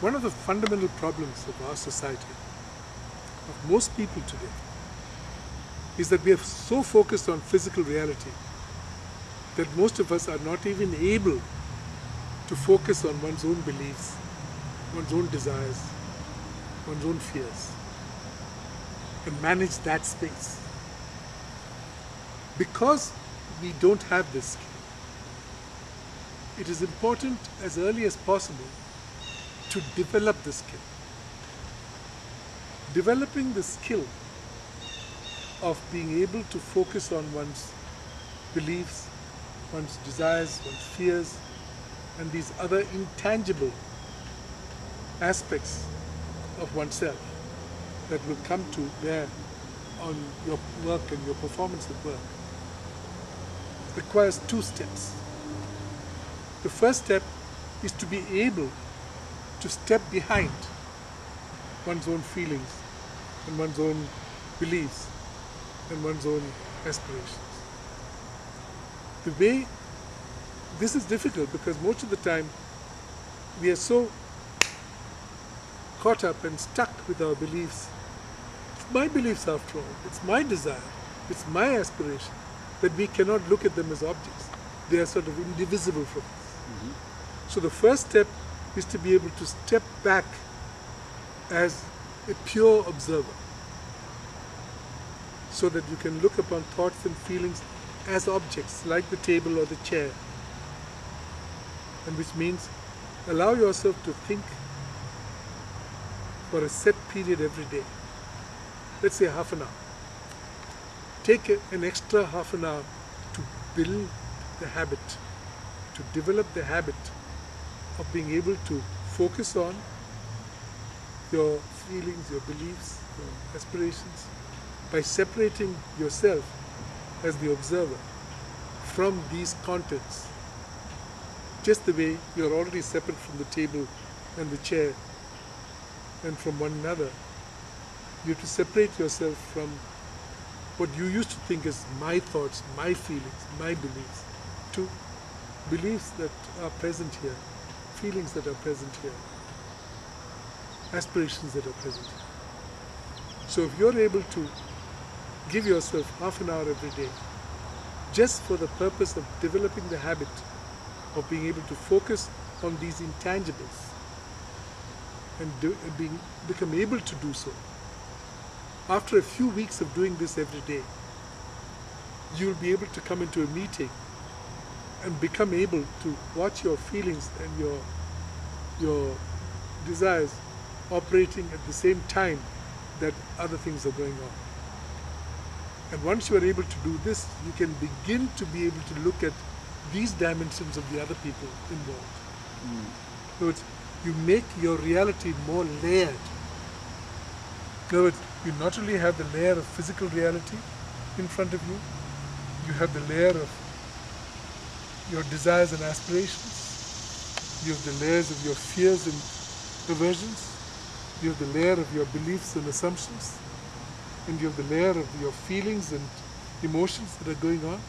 One of the fundamental problems of our society, of most people today, is that we are so focused on physical reality that most of us are not even able to focus on one's own beliefs, one's own desires, one's own fears, and manage that space. Because we don't have this skill, it is important as early as possible to develop the skill. Developing the skill of being able to focus on one's beliefs, one's desires, one's fears, and these other intangible aspects of oneself that will come to bear on your work and your performance at work requires two steps. The first step is to be able to step behind one's own feelings and one's own beliefs and one's own aspirations. The way this is difficult because most of the time we are so caught up and stuck with our beliefs. It's my beliefs after all, it's my desire, it's my aspiration, that we cannot look at them as objects. They are sort of indivisible from us. So the first step is to be able to step back as a pure observer, so that you can look upon thoughts and feelings as objects like the table or the chair, and which means allow yourself to think for a set period every day. Let's say half an hour. Take an extra half an hour to build the habit, to develop the habit of being able to focus on your feelings, your beliefs, your aspirations, by separating yourself as the observer from these contents, just the way you're already separate from the table and the chair and from one another. You have to separate yourself from what you used to think as my thoughts, my feelings, my beliefs, to beliefs that are present here, feelings that are present here, aspirations that are present here. So if you're able to give yourself half an hour every day, just for the purpose of developing the habit of being able to focus on these intangibles and become able to do so, after a few weeks of doing this every day, you'll be able to come into a meeting and become able to watch your feelings and your desires operating at the same time that other things are going on. And once you are able to do this, you can begin to be able to look at these dimensions of the other people involved. In other words, you make your reality more layered. In other words, you not only have the layer of physical reality in front of you, you have the layer of your desires and aspirations, you have the layers of your fears and aversions, you have the layer of your beliefs and assumptions, and you have the layer of your feelings and emotions that are going on.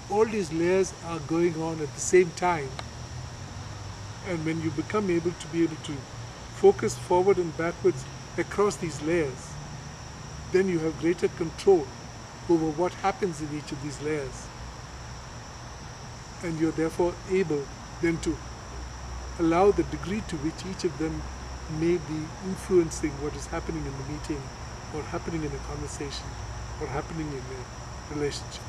All these layers are going on at the same time, and when you become able to focus forward and backwards across these layers, then you have greater control over what happens in each of these layers, and you're therefore able then to allow the degree to which each of them may be influencing what is happening in the meeting, or happening in a conversation, or happening in a relationship.